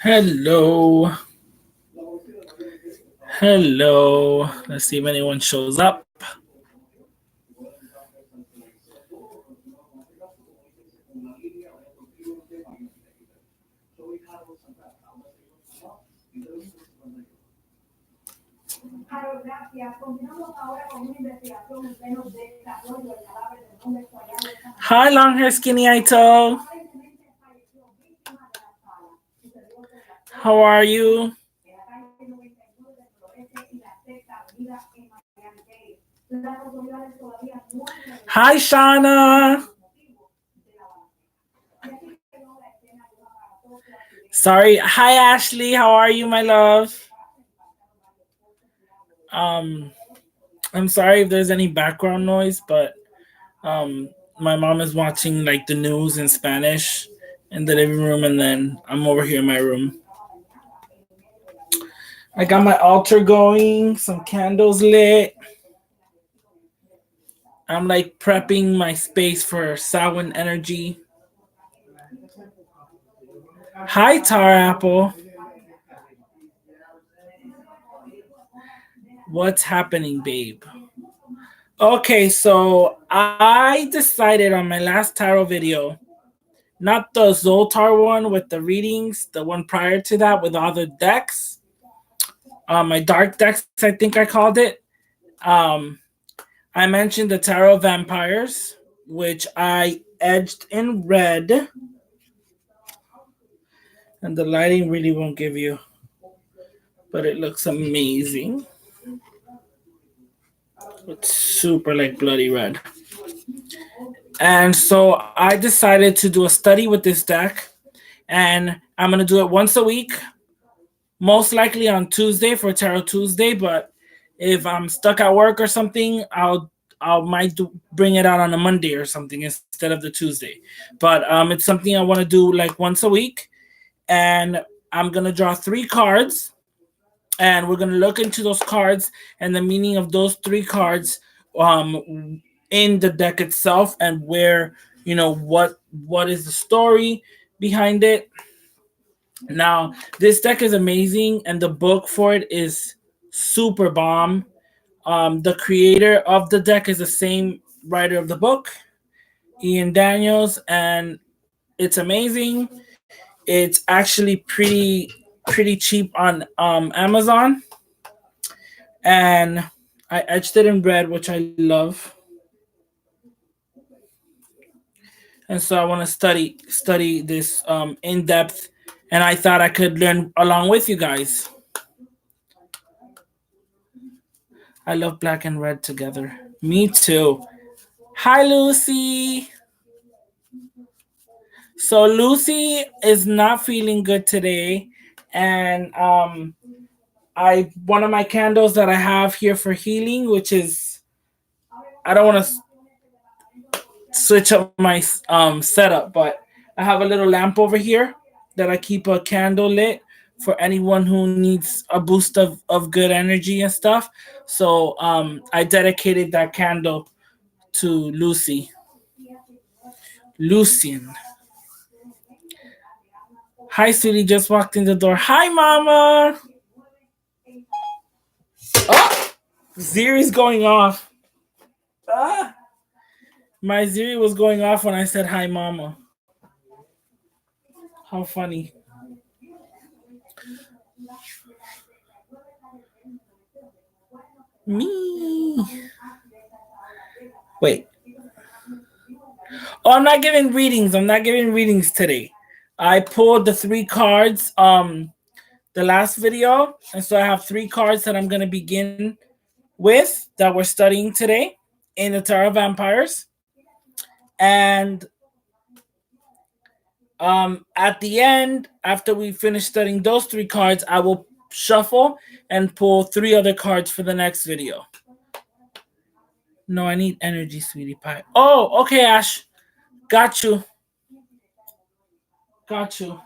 Hello. Hello. Let's see if anyone shows up. Hi, long hair, skinny Ito. How are you? Hi, Shauna. Sorry. Hi, Ashley. How are you, my love? Um, I'm sorry if there's any background noise, but um, my mom is watching like the news in Spanish in the living room, and then I'm over here in my room. I got my altar going, some candles lit. I'm like prepping my space for Samhain energy. Hi, Tar Apple. What's happening, babe? Okay, so I decided on my last tarot video, not the Zoltar one with the readings, the one prior to that with all the decks, my dark decks, I think I called it. Um, I mentioned the Tarot Vampires, which I edged in red, and the lighting really won't give you, but it looks amazing. It's super like bloody red. And so I decided to do a study with this deck, and I'm gonna do it once a week, most likely on Tuesday for Tarot Tuesday. But if I'm stuck at work or something, bring it out on a Monday or something instead of the Tuesday. But it's something I want to do like once a week, and I'm gonna draw 3 cards, and we're gonna look into those cards and the meaning of those 3 cards in the deck itself, and where what is the story behind it. Now, this deck is amazing, and the book for it is super bomb. The creator of the deck is the same writer of the book, Ian Daniels, and it's amazing. It's actually pretty cheap on Amazon, and I etched it in red, which I love. And so I want to study this in depth, and I thought I could learn along with you guys. I love black and red together. Me too. Hi, Lucy. So Lucy is not feeling good today, and I one of my candles that I have here for healing, which is, I don't want to switch up my setup, but I have a little lamp over here that I keep a candle lit for anyone who needs a boost of good energy and stuff. So I dedicated that candle to Lucy. Lucian. Hi, sweetie. Just walked in the door. Hi, mama. Oh, Ziri's going off. Ah, my Ziri was going off when I said hi, mama. How funny. Me. Wait. Oh, I'm not giving readings. I'm not giving readings today. I pulled the 3 cards the last video, and so I have 3 cards that I'm gonna begin with that we're studying today in the Tarot Vampires. And at the end, after we finish studying those 3 cards, I will shuffle and pull 3 other cards for the next video. No, I need energy, sweetie pie. Oh, okay, Ash. Got you. Got you.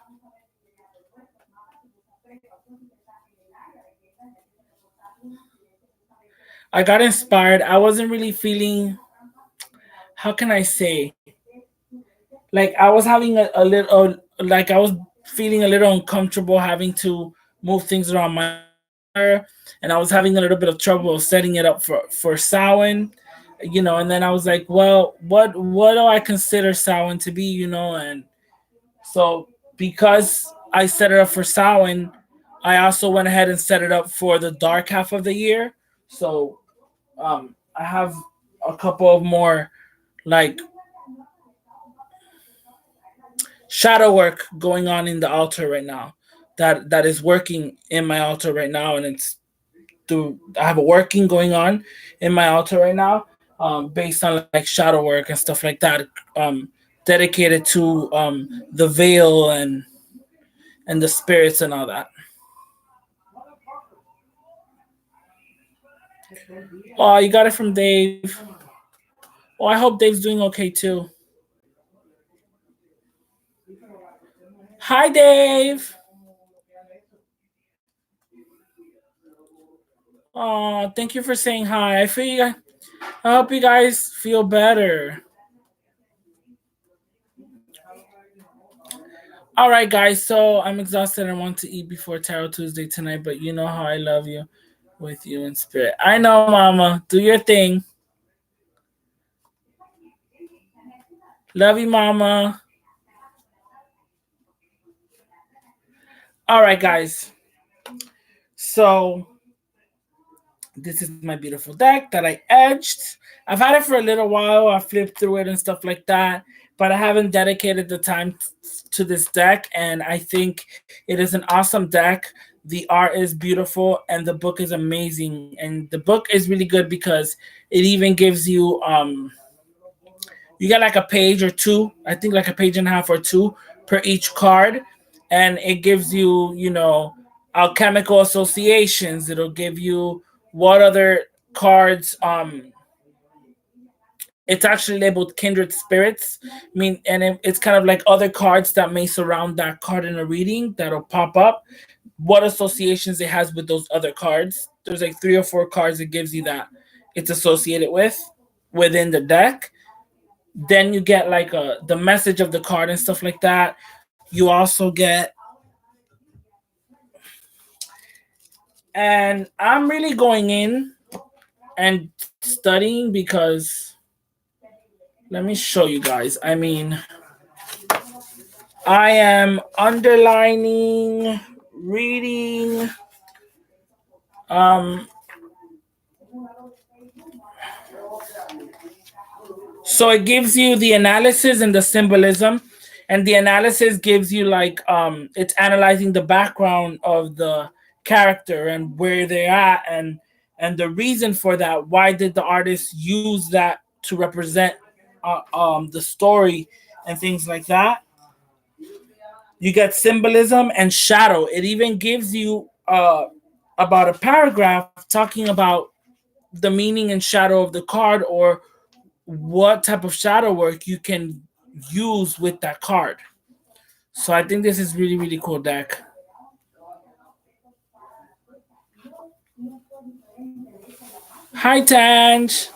I got inspired. I wasn't really feeling, how can I say? like I was having a little, like I was feeling a little uncomfortable having to move things around my altar, and I was having a little bit of trouble setting it up for Samhain, and then I was like, well, what do I consider Samhain to be, and so because I set it up for Samhain, I also went ahead and set it up for the dark half of the year. So I have a couple of more like shadow work going on in the altar right now. That is working in my altar right now, and it's through. I have a working going on in my altar right now, based on like shadow work and stuff like that, dedicated to the veil and the spirits and all that. Oh, you got it from Dave. Oh, I hope Dave's doing okay too. Hi, Dave. Oh, thank you for saying hi. I hope you guys feel better. All right, guys. So I'm exhausted. I want to eat before Tarot Tuesday tonight, but you know how I love you, with you in spirit. I know, Mama. Do your thing. Love you, Mama. All right, guys. So this is my beautiful deck that I edged. I've had it for a little while. I flipped through it and stuff like that, but I haven't dedicated the time to this deck, and I think it is an awesome deck. The art is beautiful, and the book is amazing. And the book is really good because it even gives you you get like a page or two, I think like a page and a half or two per each card, and it gives you, alchemical associations. It'll give you what other cards. It's actually labeled kindred spirits. I mean, and it's kind of like other cards that may surround that card in a reading that'll pop up. What associations it has with those other cards. There's like 3 or 4 cards it gives you that it's associated with within the deck. Then you get like the message of the card and stuff like that. You also get, and I'm really going in and studying because let me show you guys. I mean, I am underlining, reading, um so it gives you the analysis and the symbolism, and the analysis gives you like it's analyzing the background of the character and where they're at, and the reason for that. Why did the artist use that to represent the story and things like that. You get symbolism and shadow. It even gives you about a paragraph talking about the meaning and shadow of the card, or what type of shadow work you can use with that card. So I think this is really, really cool deck. Hi, Tanj.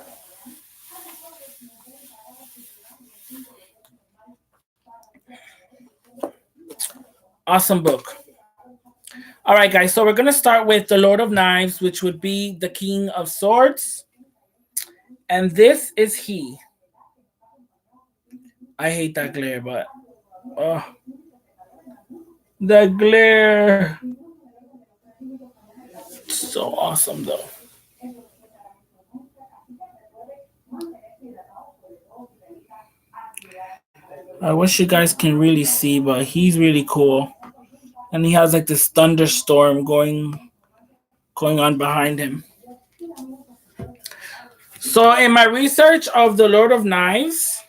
Awesome book. All right, guys. So we're going to start with the Lord of Knives, which would be the King of Swords. And this is he. I hate that glare, but the glare. So awesome, though. I wish you guys can really see, but he's really cool. And he has like this thunderstorm going on behind him. So in my research of the Lord of Knives,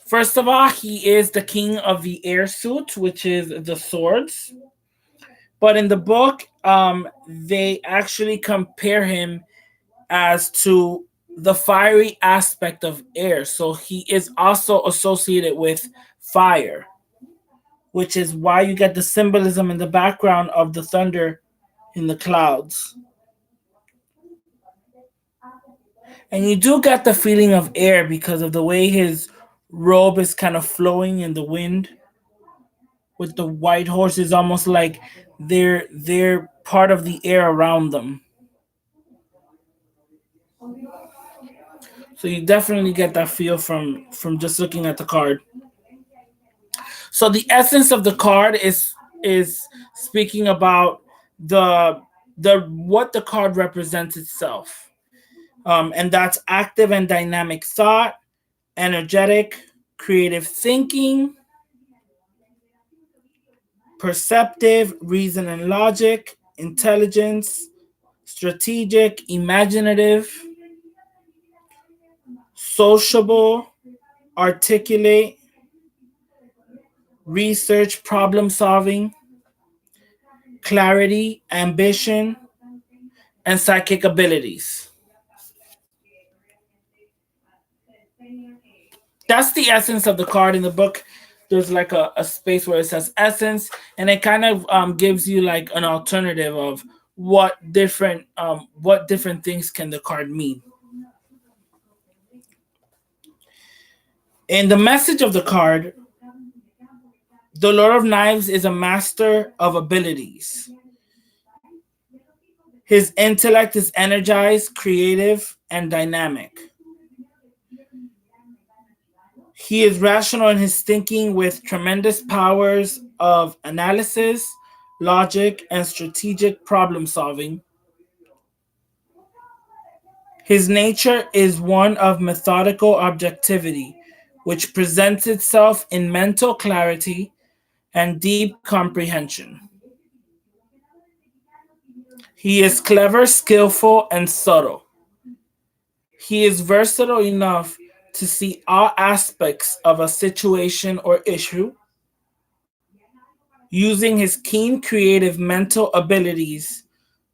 first of all, he is the king of the air suit, which is the swords. But in the book, they actually compare him as to the fiery aspect of air. So he is also associated with fire, which is why you get the symbolism in the background of the thunder in the clouds. And you do get the feeling of air because of the way his robe is kind of flowing in the wind with the white horses, almost like they're part of the air around them. So you definitely get that feel from just looking at the card. So the essence of the card is speaking about the the what the card represents itself. And that's active and dynamic thought, energetic, creative thinking, perceptive, reason and logic, intelligence, strategic, imaginative, sociable, articulate, research, problem solving, clarity, ambition, and psychic abilities. That's the essence of the card in the book. There's like a space where it says essence, and it kind of gives you like an alternative of what different things can the card mean. In the message of the card, the Lord of Knives is a master of abilities. His intellect is energized, creative, and dynamic. He is rational in his thinking with tremendous powers of analysis, logic, and strategic problem solving. His nature is one of methodical objectivity, which presents itself in mental clarity and deep comprehension. He is clever, skillful, and subtle. He is versatile enough to see all aspects of a situation or issue, using his keen creative mental abilities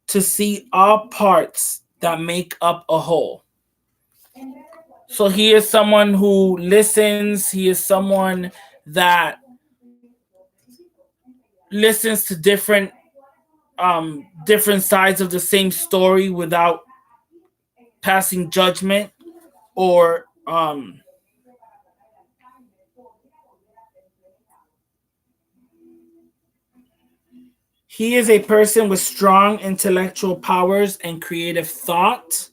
to see all parts that make up a whole. So he is someone who listens, he is someone that listens to different sides of the same story without passing judgment or he is a person with strong intellectual powers and creative thought.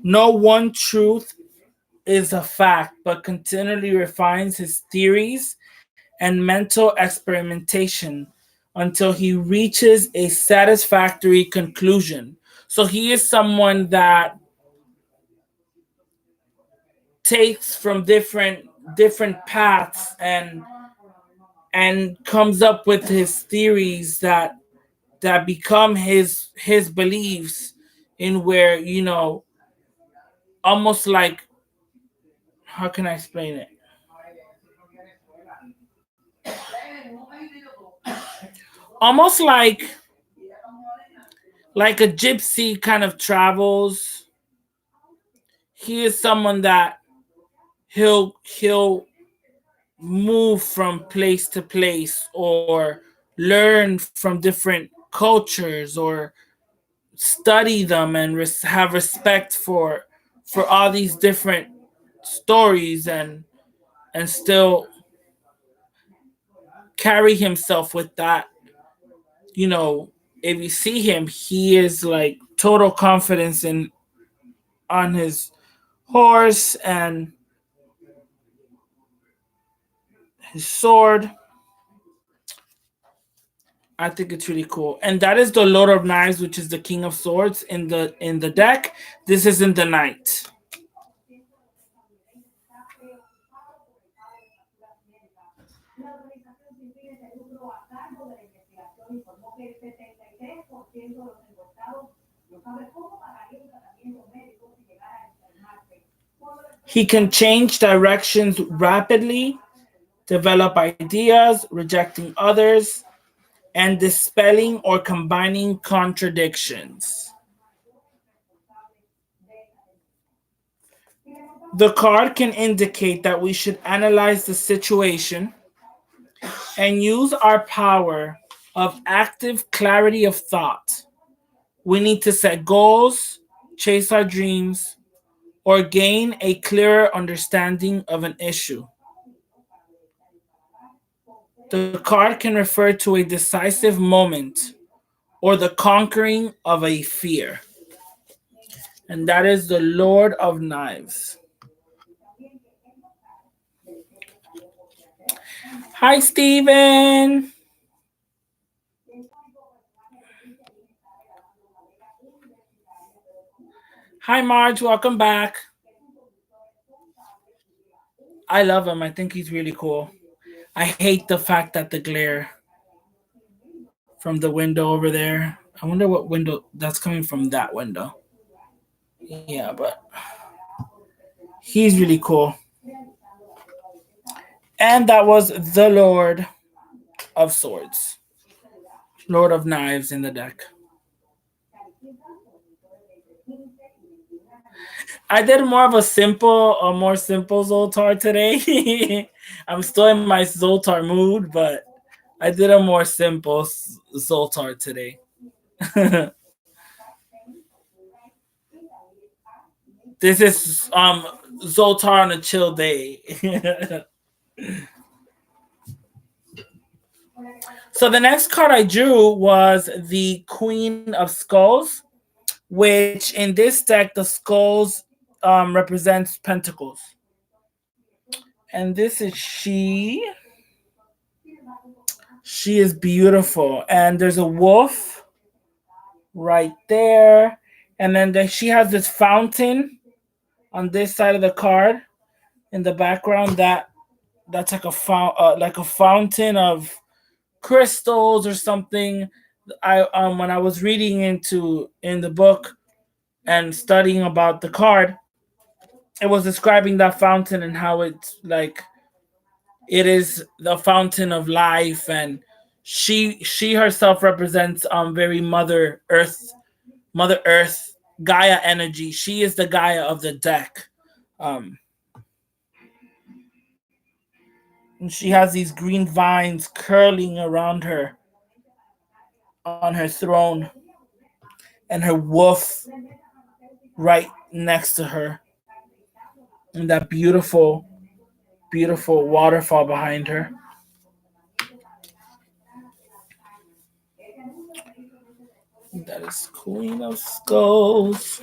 No one truth is a fact, but continually refines his theories and mental experimentation until he reaches a satisfactory conclusion. So he is someone that takes from different paths and comes up with his theories that become his beliefs in where almost like, how can I explain it? Almost like a gypsy kind of travels. He is someone that he'll move from place to place or learn from different cultures or study them and have respect for all these different stories and still carry himself with that. you know if you see him, he is like total confidence in on his horse and his sword. I think it's really cool. And that is the Lord of Knives, which is the King of Swords in the deck. This is in the Knight. He can change directions rapidly, develop ideas, rejecting others, and dispelling or combining contradictions. The card can indicate that we should analyze the situation, and use our power of active clarity of thought. We need to set goals, chase our dreams, or gain a clearer understanding of an issue. The card can refer to a decisive moment or the conquering of a fear. And that is the Lord of Knives. Hi, Steven. Hi, Marge. Welcome back. I love him. I think he's really cool. I hate the fact that the glare from the window over there. I wonder what window that's coming from that window. Yeah, but he's really cool. And that was the Lord of Swords, Lord of Knives in the deck. I did more of a more simple Zoltar today. I'm still in my Zoltar mood, but I did a more simple Zoltar today. This is Zoltar on a chill day. So the next card I drew was the Queen of Skulls, which in this deck the skulls represents pentacles. And this is she. She is beautiful. And there's a wolf right there. And then she has this fountain on this side of the card in the background that's like a fountain of crystals or something. I when I was reading into in the book and studying about the card, it was describing that fountain and how it's like it is the fountain of life, and she herself represents very mother earth, Gaia energy. She is the Gaia of the deck. um and she has these green vines curling around her on her throne, and her wolf right next to her, and that beautiful waterfall behind her. That is Queen of Skulls.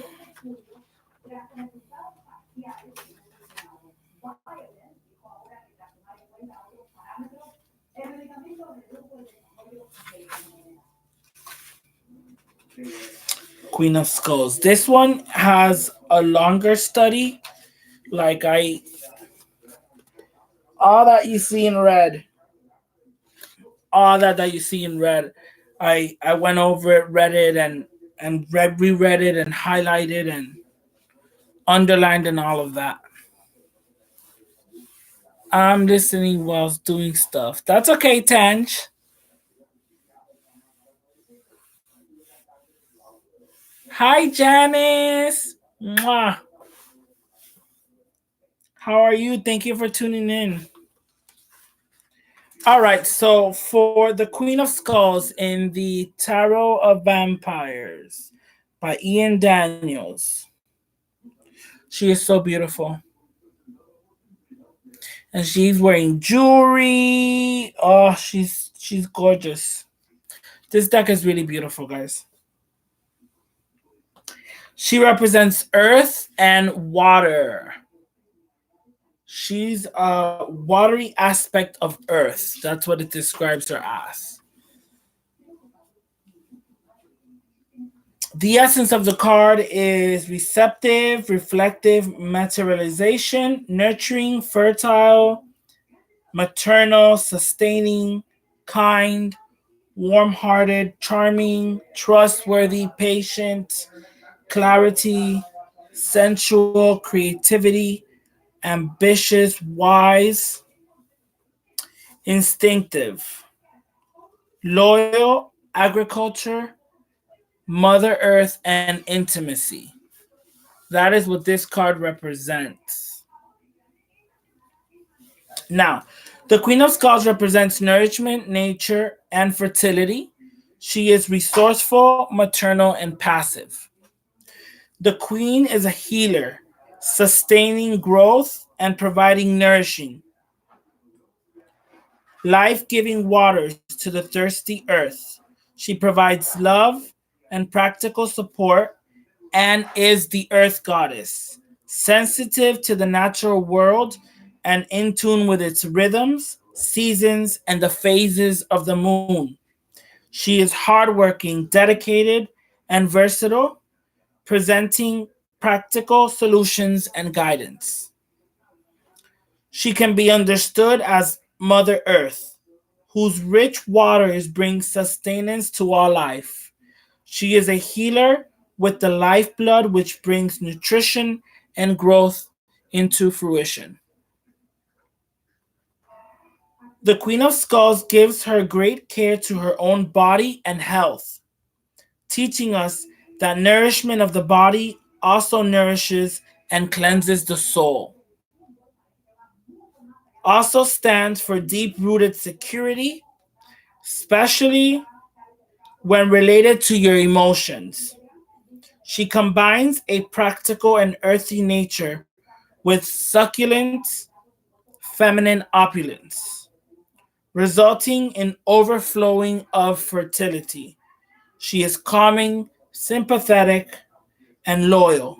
Queen of Skulls. This one has a longer study. Like all that you see in red, all that you see in red, I went over it, read it, and reread it, and highlighted and underlined and all of that. I'm listening whilst doing stuff. That's okay, Tanj. Hi, Janice. Mwah. How are you? Thank you for tuning in. All right, so for the Queen of Skulls in the Tarot of Vampires by Ian Daniels, she is so beautiful. And she's wearing jewelry. Oh, she's gorgeous. This deck is really beautiful, guys. She represents earth and water. She's a watery aspect of earth. That's what it describes her as. The essence of the card is receptive, reflective, materialization, nurturing, fertile, maternal, sustaining, kind, warm hearted, charming, trustworthy, patient, clarity, sensual, creativity, ambitious, wise, instinctive, loyal, agriculture, Mother Earth, and intimacy. That is what this card represents. Now, The Queen of Skulls represents nourishment, nature, and fertility. She is resourceful, maternal, and passive. The Queen is a healer, sustaining growth and providing nourishing, life giving waters to the thirsty earth. She provides love and practical support and is the earth goddess, sensitive to the natural world and in tune with its rhythms, seasons, and the phases of the moon. She is hardworking, dedicated, and versatile, presenting practical solutions and guidance. She can be understood as Mother Earth, whose rich waters bring sustenance to all life. She is a healer with the lifeblood which brings nutrition and growth into fruition. The Queen of Skulls gives her great care to her own body and health, teaching us that nourishment of the body also nourishes and cleanses the soul. Also stands for deep rooted security, especially when related to your emotions. She combines a practical and earthy nature with succulent feminine opulence, resulting in overflowing of fertility. She is calming, sympathetic, and loyal,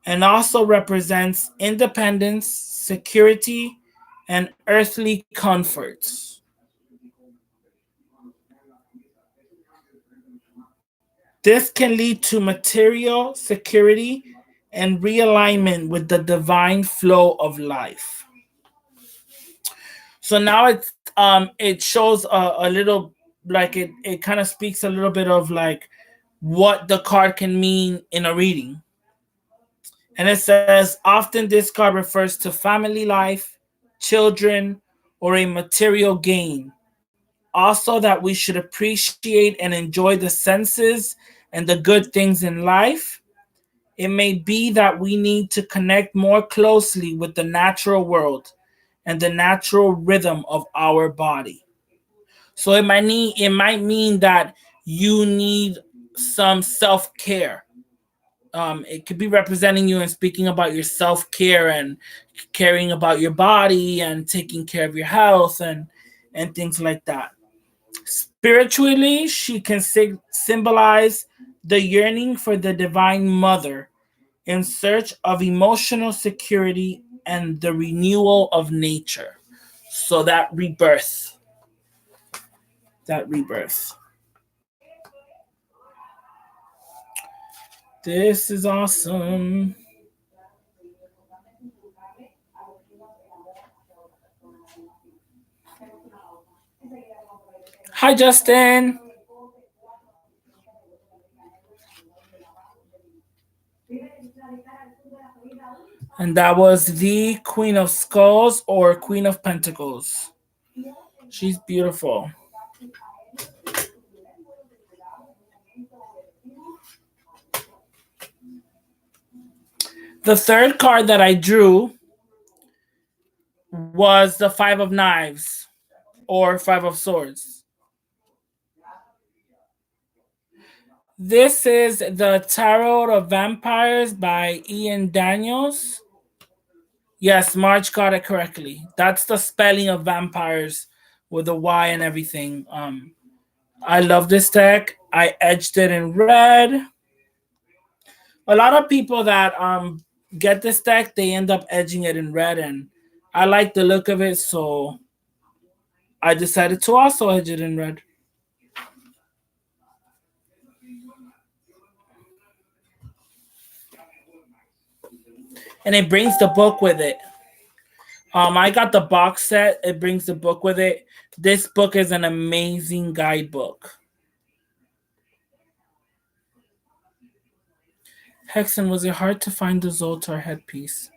and also represents independence, security, and earthly comforts. This can lead to material security and realignment with the divine flow of life. So now it shows a little, like it kind of speaks a little bit of like what the card can mean in a reading. And it says often this card refers to family life, children, or a material gain. Also, that we should appreciate and enjoy the senses and the good things in life. It may be that we need to connect more closely with the natural world and the natural rhythm of our body. So it might mean that you need some self-care. It could be representing you and speaking about your self-care and caring about your body and taking care of your health and things like that. Spiritually, she can symbolize the yearning for the Divine Mother in search of emotional security and the renewal of nature. So that rebirth. This is awesome. Hi, Justin. And that was the Queen of Skulls or Queen of Pentacles. She's beautiful. The third card that I drew was the Five of Knives or Five of Swords. This is the Tarot of Vampires by Ian Daniels. Yes, March got it correctly. That's the spelling of vampires with a Y and everything. I love this deck. I edged it in red. A lot of people that get this deck, they end up edging it in red, and I like the look of it, so I decided to also edge it in red. And it brings the book with it. I got the box set. It brings the book with it. This book is an amazing guidebook. Hexen, was it hard to find the Zoltar headpiece?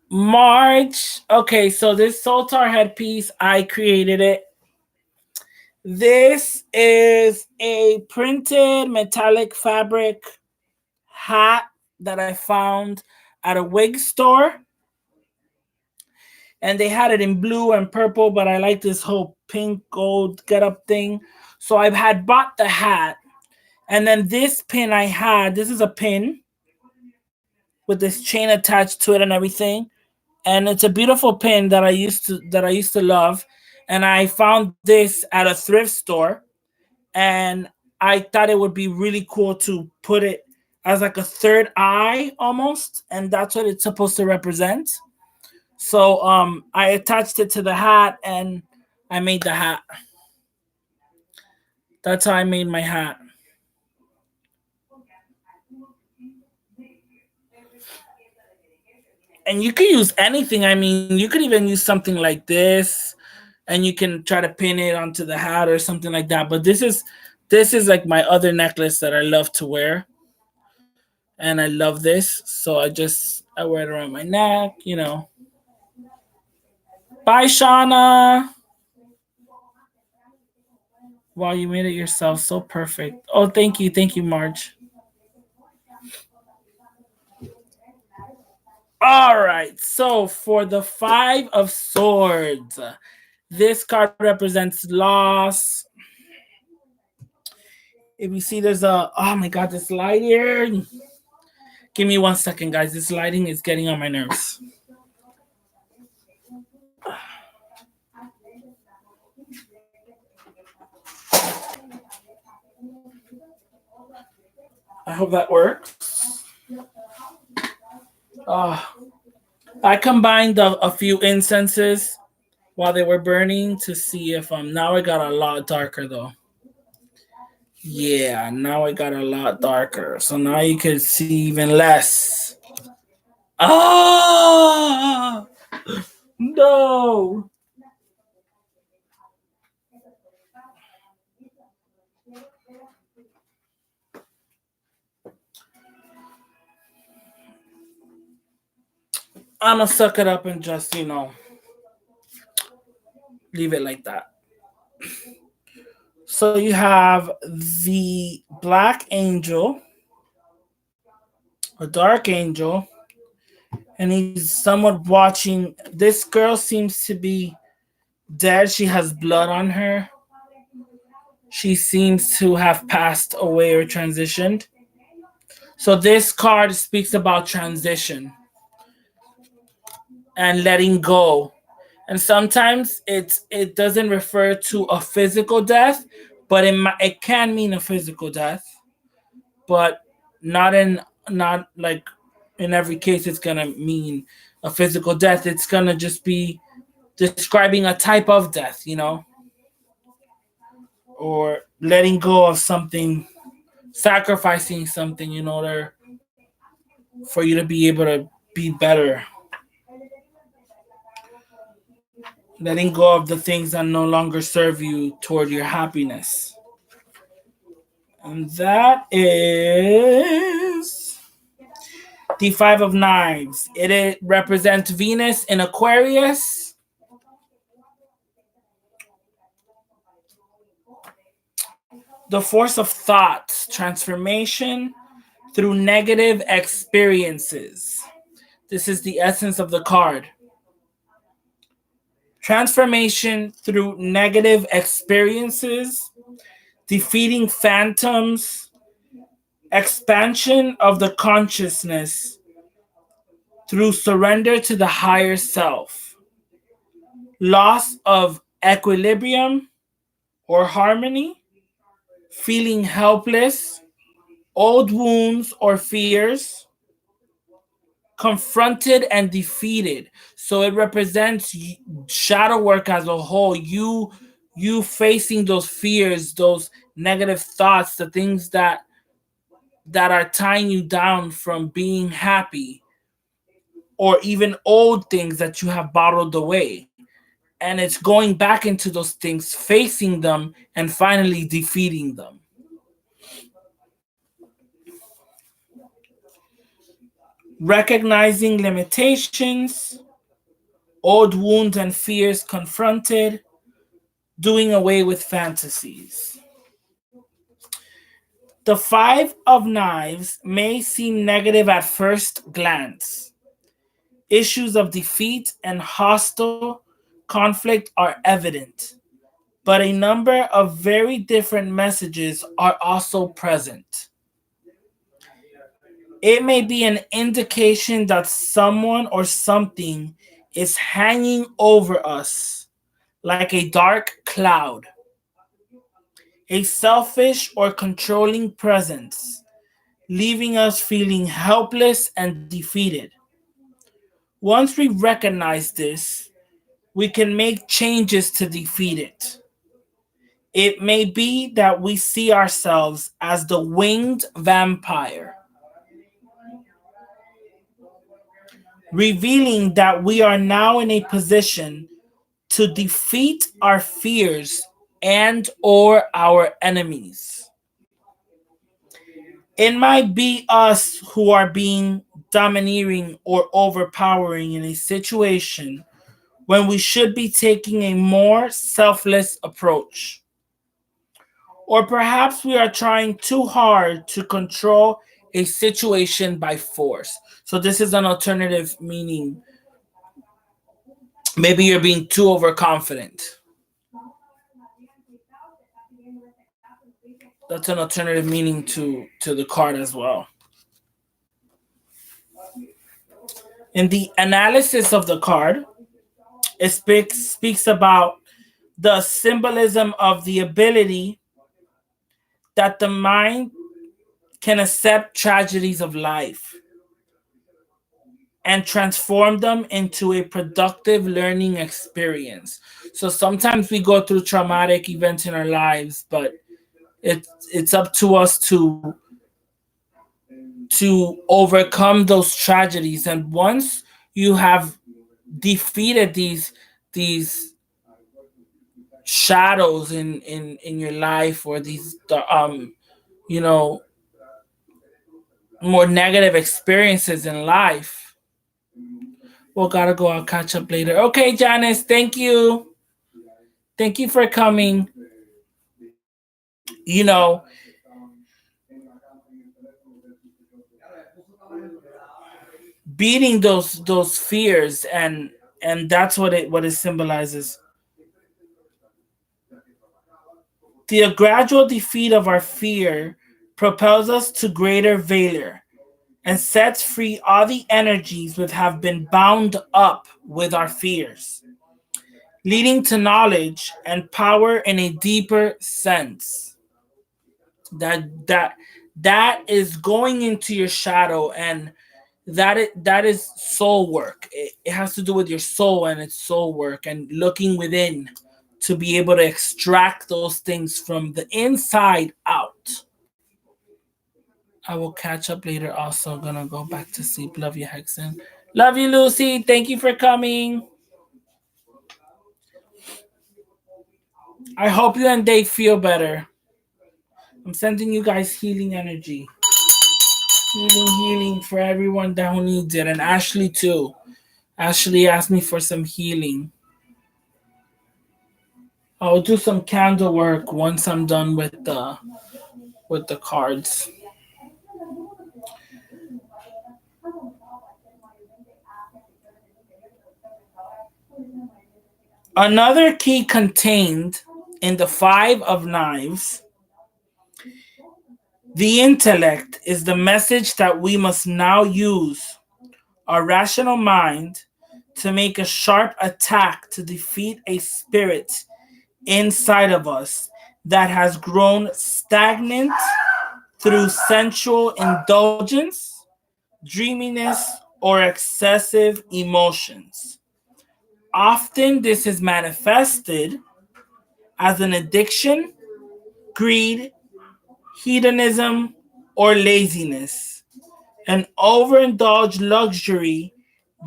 March. Okay, so this Zoltar headpiece, I created it. This is a printed metallic fabric hat that I found at a wig store. and they had it in blue and purple, but I like this whole pink gold get up thing. So I had bought the hat, and then this pin I had. This is a pin with this chain attached to it and everything, and it's a beautiful pin that I used to love, and I found this at a thrift store, and I thought it would be really cool to put it as like a third eye almost, and that's what it's supposed to represent. So I attached it to the hat and I made the hat. That's how I made my hat. And you could use anything. I mean, you could even use something like this, and you can try to pin it onto the hat or something like that. But this is like my other necklace that I love to wear, and I love this, so I wear it around my neck. Bye, Shauna. Wow, you made it yourself. So perfect. Oh, thank you, Marge. All right. So for the Five of Swords, this card represents loss. If you see, there's a, oh my God, this light here. Give me 1 second, guys. This lighting is getting on my nerves. I hope that works. Uh, I combined a few incenses while they were burning to see if now I got a lot darker though. Yeah, now I got a lot darker. So now you can see even less. Ah, no. I'm gonna suck it up and just, leave it like that. So you have the Black Angel, a Dark Angel, and he's somewhat watching. This girl seems to be dead. She has blood on her. She seems to have passed away or transitioned. So this card speaks about transition and letting go. And sometimes it doesn't refer to a physical death, but it can mean a physical death, but not in not like in every case it's gonna mean a physical death. It's gonna just be describing a type of death, or letting go of something, sacrificing something in order for you to be able to be better, letting go of the things that no longer serve you toward your happiness. And that is the Five of Knives. It represents Venus in Aquarius. The force of thought, transformation through negative experiences. This is the essence of the card. Transformation through negative experiences, defeating phantoms, expansion of the consciousness through surrender to the higher self, loss of equilibrium or harmony, feeling helpless, old wounds or fears, confronted and defeated. So it represents shadow work as a whole. You facing those fears, those negative thoughts, the things that are tying you down from being happy, or even old things that you have bottled away. And it's going back into those things, facing them, and finally defeating them. Recognizing limitations, old wounds and fears confronted, doing away with fantasies. The Five of Knives may seem negative at first glance. Issues of defeat and hostile conflict are evident, but a number of very different messages are also present. It may be an indication that someone or something is hanging over us like a dark cloud, a selfish or controlling presence, leaving us feeling helpless and defeated. Once we recognize this, we can make changes to defeat it. It may be that we see ourselves as the winged vampire, revealing that we are now in a position to defeat our fears and or our enemies. It might be us who are being domineering or overpowering in a situation when we should be taking a more selfless approach. Or perhaps we are trying too hard to control a situation by force. So this is an alternative meaning. Maybe you're being too overconfident. That's an alternative meaning to the card as well. In the analysis of the card, it speaks about the symbolism of the ability that the mind can accept tragedies of life and transform them into a productive learning experience. So sometimes we go through traumatic events in our lives, but it's up to us to overcome those tragedies. And once you have defeated these shadows in your life, or these you know more negative experiences in life, we'll gotta go. I'll catch up later. Okay, Janice, thank you for coming. you know Beating those fears, and that's what it symbolizes. The gradual defeat of our fear propels us to greater valor and sets free all the energies that have been bound up with our fears, leading to knowledge and power in a deeper sense. That is going into your shadow, and that is soul work. It has to do with your soul, and it's soul work and looking within to be able to extract those things from the inside out. I will catch up later. Also, gonna go back to sleep. Love you, Hexen. Love you, Lucy. Thank you for coming. I hope you and Dave feel better. I'm sending you guys healing energy. Healing for everyone that who needs it. And Ashley too. Ashley asked me for some healing. I'll do some candle work once I'm done with the cards. Another key contained in the Five of Knives, the intellect, is the message that we must now use our rational mind to make a sharp attack to defeat a spirit inside of us that has grown stagnant through sensual indulgence, dreaminess, or excessive emotions. Often, this is manifested as an addiction, greed, hedonism, or laziness, an overindulged luxury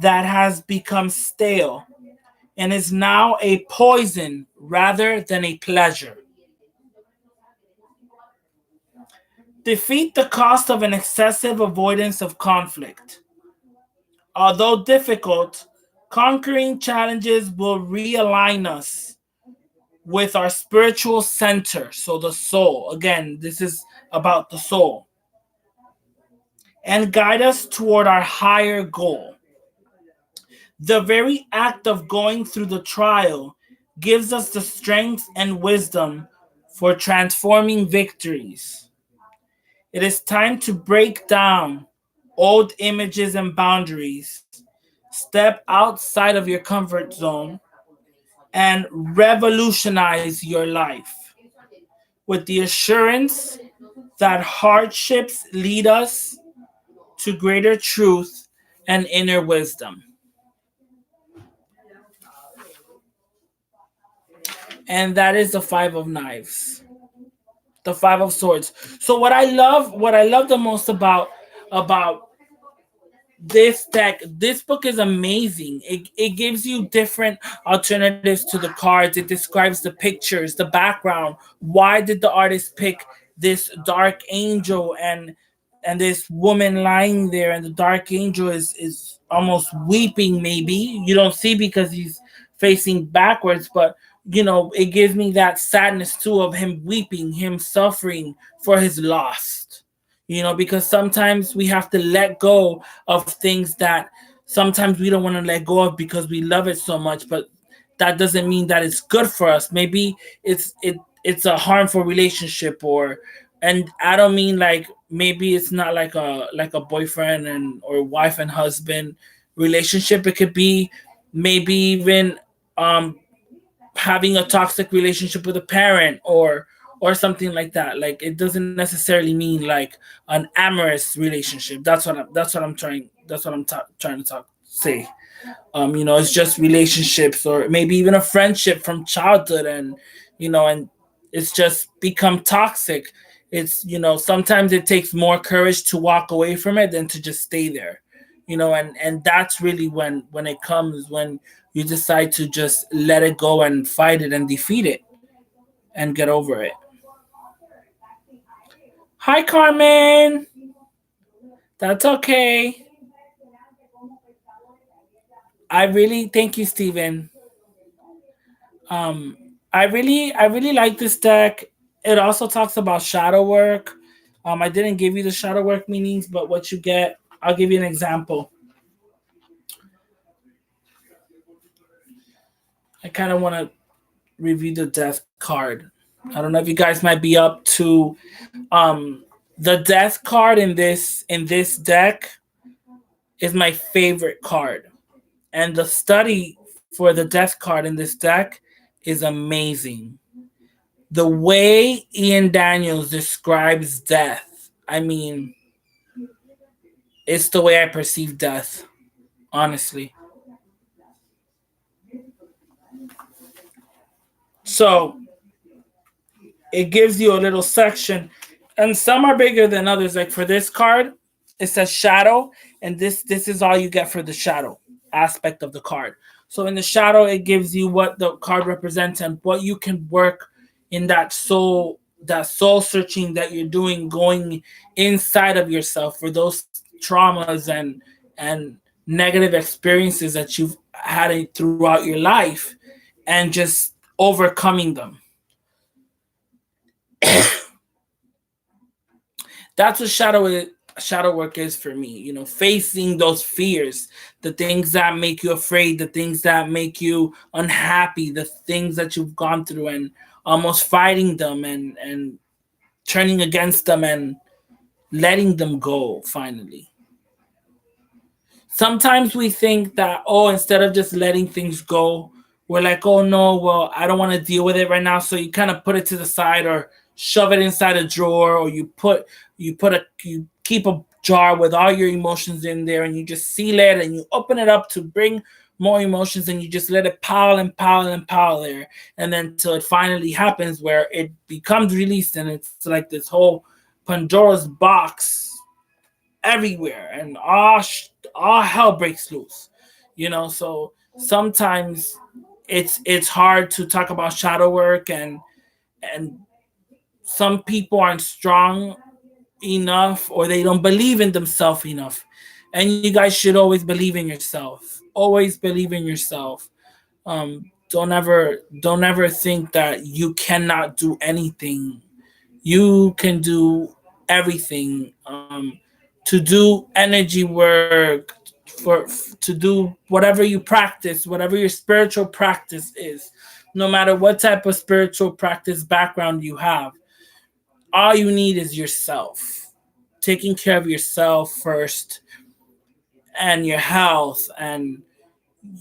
that has become stale and is now a poison rather than a pleasure. Defeat the cost of an excessive avoidance of conflict. Although difficult, conquering challenges will realign us with our spiritual center. So, the soul. Again, this is about the soul. And guide us toward our higher goal. The very act of going through the trial gives us the strength and wisdom for transforming victories. It is time to break down old images and boundaries, step outside of your comfort zone, and revolutionize your life with the assurance that hardships lead us to greater truth and inner wisdom. And that is the Five of Knives, the Five of Swords. So what I love the most about this deck, this book is amazing. It gives you different alternatives to the cards. It describes the pictures, the background. Why did the artist pick this dark angel and this woman lying there, and the dark angel is almost weeping? Maybe you don't see because he's facing backwards, but it gives me that sadness too of him weeping, him suffering for his lost. Because sometimes we have to let go of things that sometimes we don't want to let go of because we love it so much, but that doesn't mean that it's good for us. Maybe it's a harmful relationship, and I don't mean like, maybe it's not like a boyfriend and or wife and husband relationship. It could be maybe even um having a toxic relationship with a parent, or something like that. Like, it doesn't necessarily mean like an amorous relationship. That's what I'm trying to talk say. It's just relationships, or maybe even a friendship from childhood, and it's just become toxic. Sometimes it takes more courage to walk away from it than to just stay there. And that's really when it comes, when you decide to just let it go and fight it and defeat it and get over it. Hi, Carmen. That's okay. I really thank you, Steven. Um, I really like this deck. It also talks about shadow work. I didn't give you the shadow work meanings, but what you get, I'll give you an example. I kind of want to review the death card. I don't know if you guys might be up to the death card in this deck is my favorite card. And the study for the death card in this deck is amazing. The way Ian Daniels describes death, I mean, it's the way I perceive death, honestly. So it gives you a little section, and some are bigger than others. Like for this card, it says shadow, and this is all you get for the shadow aspect of the card. So in the shadow, it gives you what the card represents and what you can work in that soul searching that you're doing, going inside of yourself for those traumas and negative experiences that you've had throughout your life, and just overcoming them. That's what shadow work is for me. Facing those fears, the things that make you afraid, the things that make you unhappy, the things that you've gone through, and almost fighting them, and turning against them, and letting them go finally. Sometimes we think that, oh, instead of just letting things go, we're like, oh no, well, I don't want to deal with it right now. So you kind of put it to the side, or shove it inside a drawer, or you keep a jar with all your emotions in there, and you just seal it, and you open it up to bring more emotions, and you just let it pile and pile and pile there, and then till it finally happens where it becomes released, and it's like this whole Pandora's box everywhere, and all hell breaks loose. So sometimes it's hard to talk about shadow work, and some people aren't strong enough, or they don't believe in themselves enough. And you guys should always believe in yourself. Always believe in yourself. Don't ever think that you cannot do anything. You can do everything. To do energy work, for to do whatever you practice, whatever your spiritual practice is, no matter what type of spiritual practice background you have. All you need is yourself. Taking care of yourself first and your health, and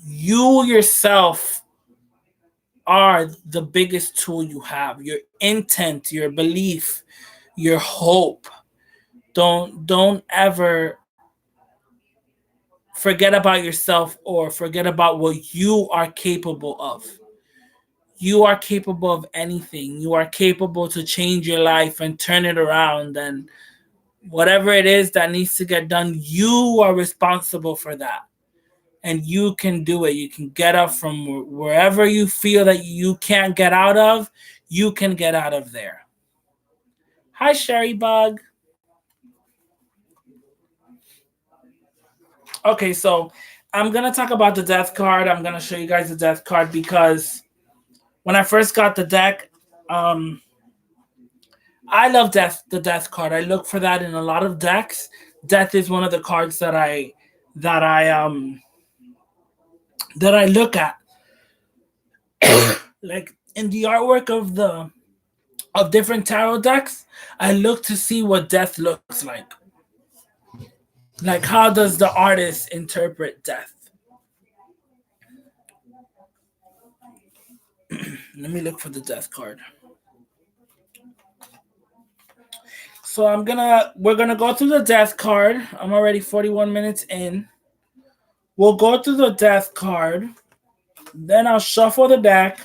you yourself are the biggest tool you have. Your intent, your belief, your hope. Don't ever forget about yourself or forget about what you are capable of. You are capable of anything. You are capable to change your life and turn it around, and whatever it is that needs to get done, you are responsible for that. And you can do it. You can get up from wherever you feel that you can't get out of, you can get out of there. Hi, Sherry Bug. Okay, so I'm going to talk about the death card. I'm going to show you guys the death card because when I first got the deck, I love the death card. I look for that in a lot of decks. Death is one of the cards that I that I look at. Like in the artwork of different tarot decks, I look to see what death looks like. Like how does the artist interpret death? Let me look for the death card. So we're gonna go through the death card. I'm already 41 minutes in. We'll go through the death card. Then I'll shuffle the deck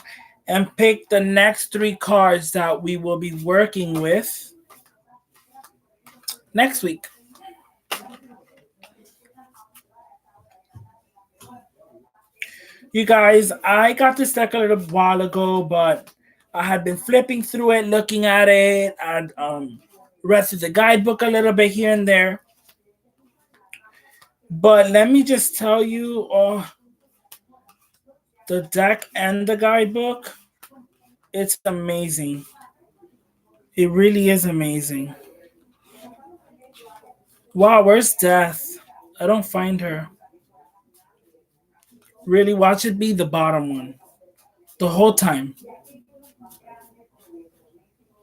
and pick the next 3 cards that we will be working with next week. You guys, I got this deck a little while ago, but I had been flipping through it, looking at it, and read through the guidebook a little bit here and there. But let me just tell you, the deck and the guidebook, it's amazing. It really is amazing. Wow, where's Death? I don't find her. Really, watch it be the bottom one the whole time.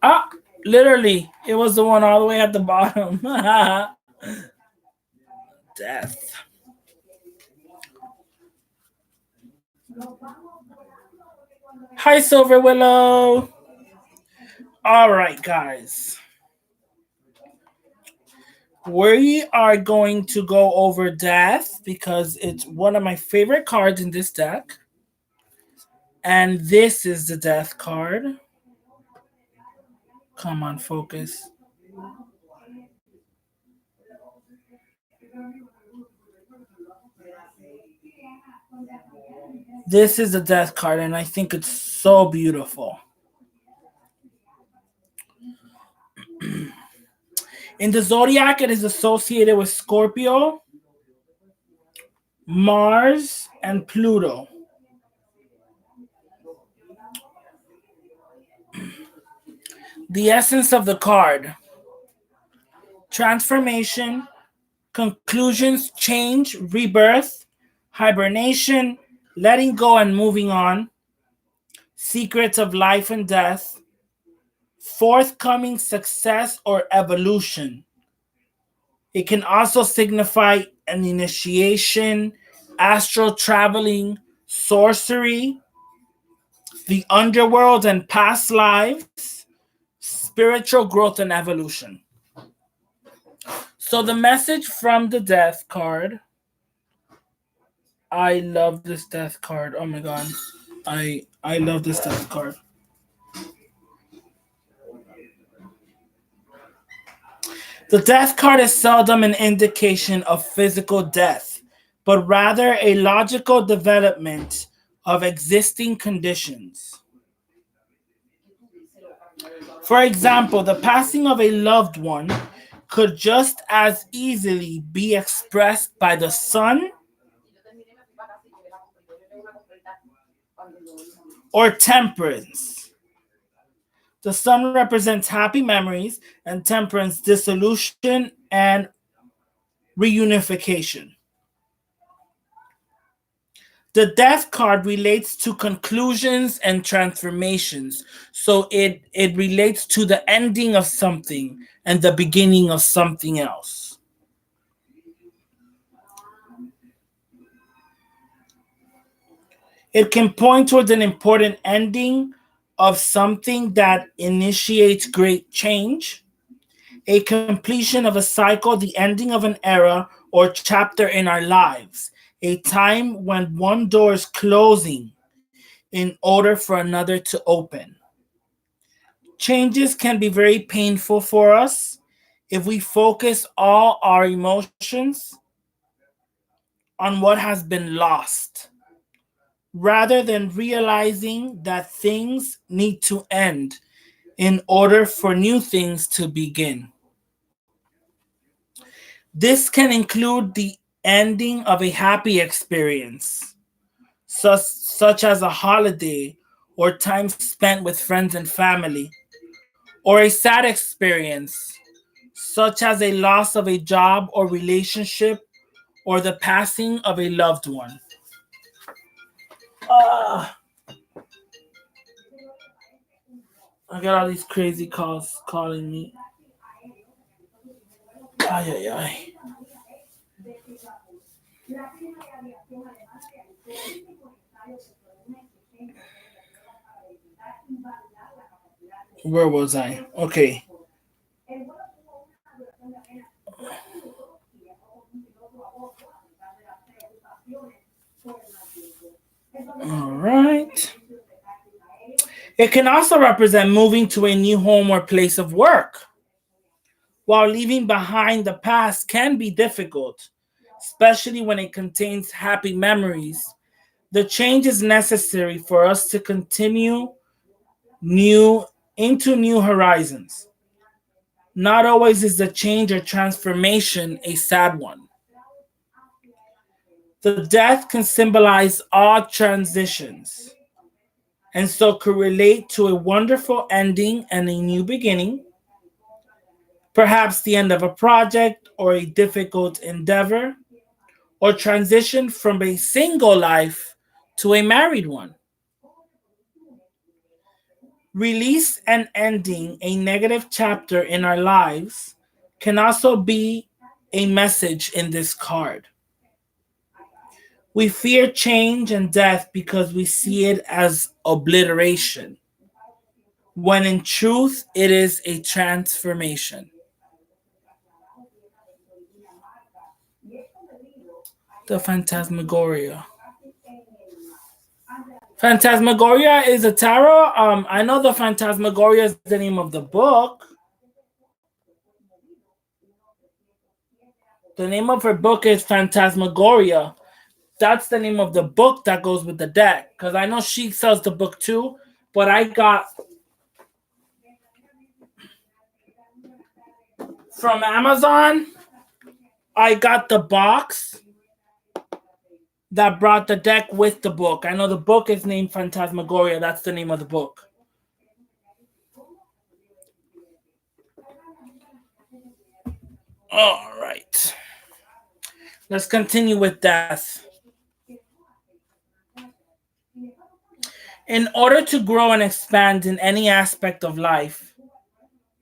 Ah, literally, it was the one all the way at the bottom. Death. Hi, Silver Willow. All right, guys. We are going to go over Death because it's one of my favorite cards in this deck. And this is the Death card. Come on, focus. This is the Death card, and I think it's so beautiful. In the zodiac, it is associated with Scorpio, Mars, and Pluto. The essence of the card: transformation, conclusions, change, rebirth, hibernation, letting go and moving on, secrets of life and death, forthcoming success or evolution. It can also signify an initiation, astral traveling, sorcery, the underworld and past lives, spiritual growth and evolution. So the message from the Death card. I love this Death card. Oh my god. I love this Death card. The Death card is seldom an indication of physical death, but rather a logical development of existing conditions. For example, the passing of a loved one could just as easily be expressed by the sun or temperance. The sun represents happy memories, and temperance dissolution and reunification. The death card relates to conclusions and transformations. So it relates to the ending of something and the beginning of something else. It can point towards an important ending of something that initiates great change, a completion of a cycle, the ending of an era or chapter in our lives, a time when one door is closing in order for another to open. Changes can be very painful for us if we focus all our emotions on what has been lost rather than realizing that things need to end in order for new things to begin. This can include the ending of a happy experience, such as a holiday or time spent with friends and family, or a sad experience, such as a loss of a job or relationship or the passing of a loved one. Ah, I got all these crazy calls calling me. Ay, ay, ay. Where was I? Okay. All right. It can also represent moving to a new home or place of work. While leaving behind the past can be difficult, especially when it contains happy memories, the change is necessary for us to continue new into new horizons. Not always is the change or transformation a sad one. The death can symbolize all transitions and so could relate to a wonderful ending and a new beginning, perhaps the end of a project or a difficult endeavor, or transition from a single life to a married one. Release and ending a negative chapter in our lives can also be a message in this card. We fear change and death because we see it as obliteration, when in truth it is a transformation. The Phantasmagoria. Phantasmagoria is a tarot. I know the Phantasmagoria is the name of the book. The name of her book is Phantasmagoria. That's the name of the book that goes with the deck. Because I know she sells the book too, but I got from Amazon, I got the box that brought the deck with the book. I know the book is named Phantasmagoria. That's the name of the book. All right. Let's continue with death. In order to grow and expand in any aspect of life,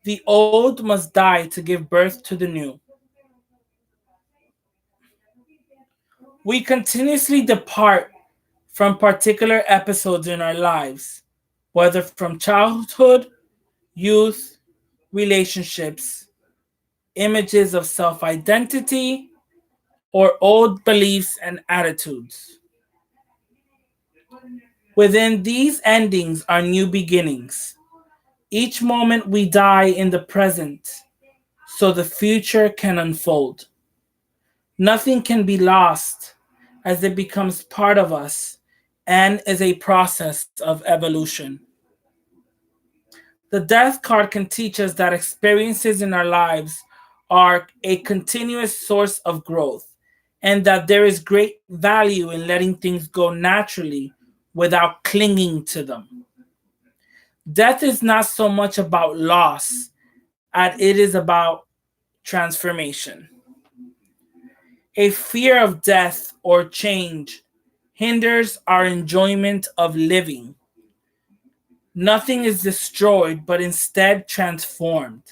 the old must die to give birth to the new. We continuously depart from particular episodes in our lives, whether from childhood, youth, relationships, images of self identity, or old beliefs and attitudes. Within these endings are new beginnings. Each moment we die in the present so the future can unfold. Nothing can be lost as it becomes part of us and is a process of evolution. The death card can teach us that experiences in our lives are a continuous source of growth and that there is great value in letting things go naturally without clinging to them. Death is not so much about loss as it is about transformation. A fear of death or change hinders our enjoyment of living. Nothing is destroyed, but instead transformed.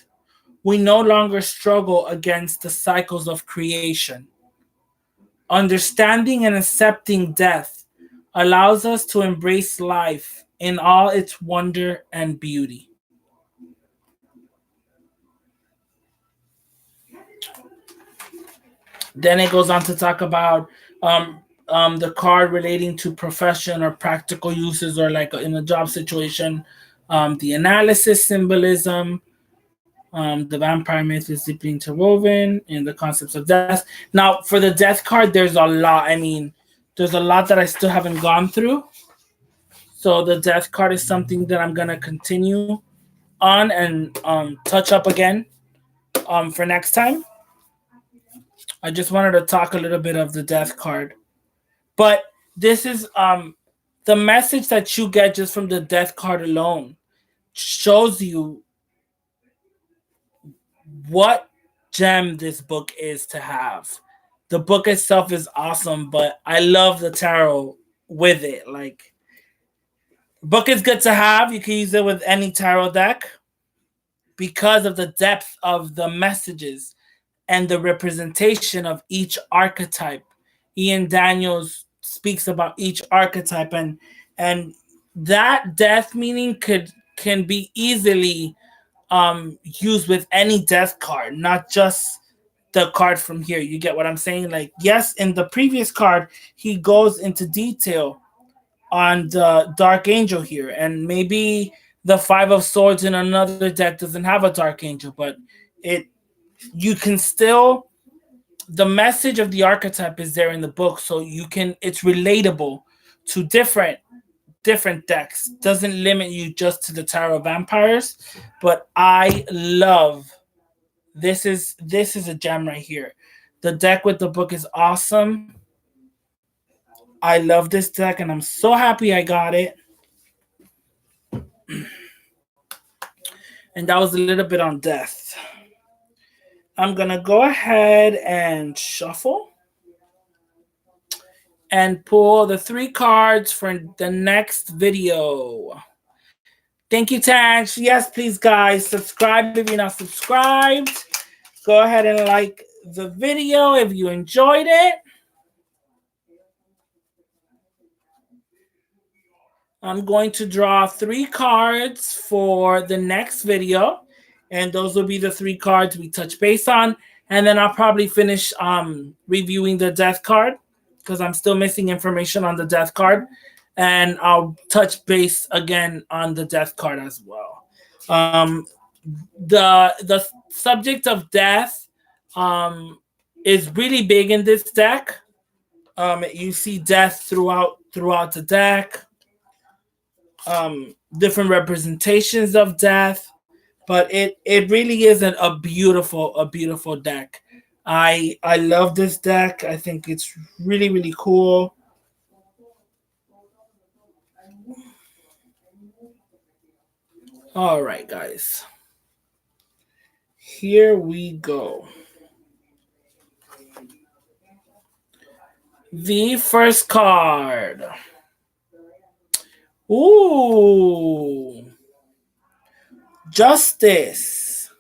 We no longer struggle against the cycles of creation. Understanding and accepting death allows us to embrace life in all its wonder and beauty. Then it goes on to talk about the card relating to profession or practical uses, or like in a job situation, the analysis symbolism, the vampire myth is deeply interwoven in the concepts of death. Now, for the death card, there's a lot. I mean, there's a lot that I still haven't gone through. So the death card is something that I'm gonna continue on and touch up again for next time. I just wanted to talk a little bit of the death card, but this is the message that you get just from the death card alone shows you what gem this book is to have. The book itself is awesome, but I love the tarot with it. Like, book is good to have. You can use it with any tarot deck because of the depth of the messages and the representation of each archetype. Ian Daniels speaks about each archetype, and that death meaning can be easily used with any death card, not just the card from here. You get what I'm saying? Like, yes, in the previous card, he goes into detail on the Dark Angel here, and maybe the Five of Swords in another deck doesn't have a Dark Angel, but it you can still, the message of the archetype is there in the book, so you can, it's relatable to different decks. Doesn't limit you just to the Tarot Vampires, but I love this is a gem right here. The deck with the book is awesome. I love this deck and I'm so happy I got it. And that was a little bit on death. I'm gonna go ahead and shuffle and pull the 3 cards for the next video. Thank you, Tanch. Yes, please, guys, subscribe if you're not subscribed. Go ahead and like the video if you enjoyed it. I'm going to draw 3 cards for the next video, and those will be the 3 cards we touch base on. And then I'll probably finish reviewing the death card because I'm still missing information on the death card, and I'll touch base again on the death card as well. The subject of death is really big in this deck. You see death throughout the deck. Different representations of death, but it really is a beautiful deck. I love this deck. I think it's really cool. All right, guys. Here we go. The first card. Ooh. Justice.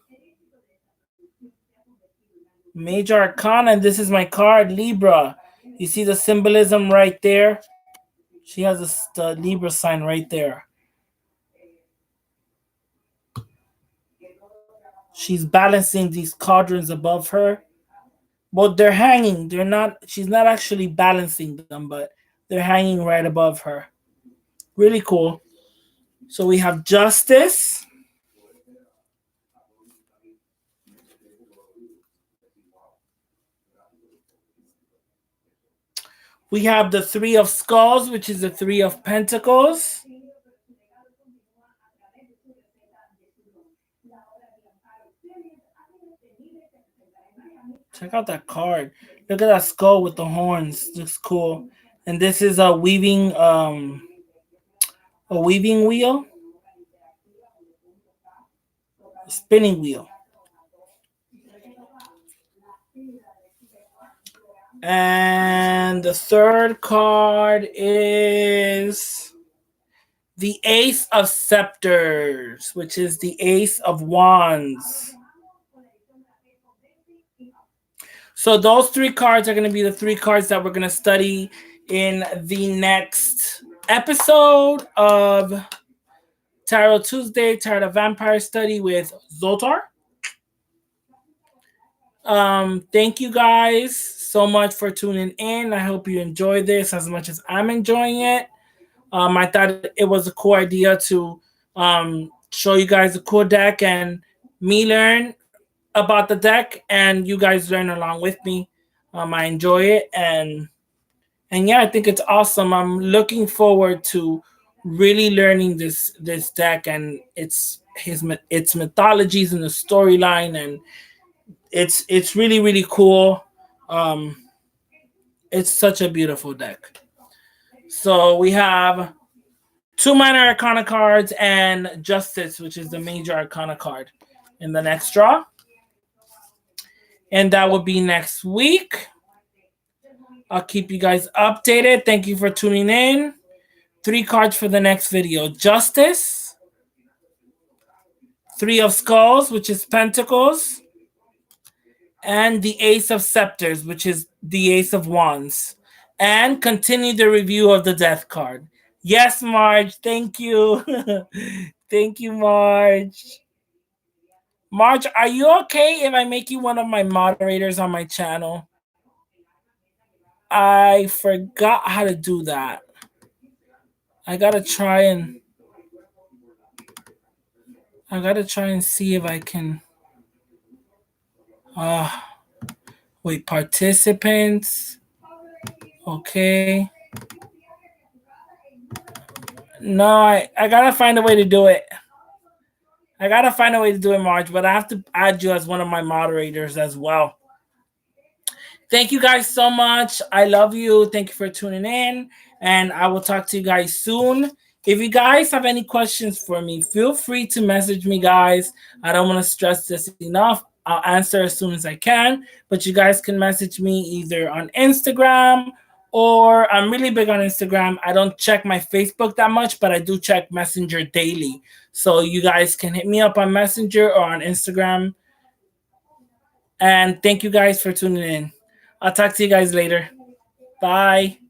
Major Arcana, and this is my card, Libra. You see the symbolism right there? She has the Libra sign right there. She's balancing these cauldrons above her. Well, they're hanging. They're not. She's not actually balancing them, but they're hanging right above her. Really cool. So we have Justice. We have the 3 of Skulls, which is the 3 of Pentacles. Check out that card. Look at that skull with the horns. Looks cool. And this is a weaving wheel. A spinning wheel. And the third card is the Ace of Scepters, which is the Ace of Wands. So those three cards are going to be the three cards that we're going to study in the next episode of Tarot Tuesday, Tarot Vampire Study with Zoltar. Thank you guys so much for tuning in. I hope you enjoyed this as much as I'm enjoying it. I thought it was a cool idea to show you guys a cool deck and me learn about the deck and you guys learn along with me. I enjoy it and yeah, I think it's awesome. I'm looking forward to really learning this deck and its mythologies and the storyline, and it's really really cool. It's such a beautiful deck. So we have two minor arcana cards and Justice, which is the major arcana card, in the next draw. And that will be next week. I'll keep you guys updated. Thank you for tuning in. 3 cards for the next video. Justice. 3 of Skulls, which is Pentacles. And the Ace of Scepters, which is the Ace of Wands. And continue the review of the Death card. Yes, Marge. Thank you. Thank you, Marge. Marge, are you okay if I make you one of my moderators on my channel? I forgot how to do that. I gotta try and see if I can. Wait, participants. Okay. No, I gotta find a way to do it. Marge, but I have to add you as one of my moderators as well. Thank you guys so much. I love you. Thank you for tuning in. And I will talk to you guys soon. If you guys have any questions for me, feel free to message me, guys. I don't want to stress this enough. I'll answer as soon as I can. But you guys can message me either on Instagram, or I'm really big on Instagram. I don't check my Facebook that much, but I do check Messenger daily. So you guys can hit me up on Messenger or on Instagram. And thank you guys for tuning in. I'll talk to you guys later. Bye.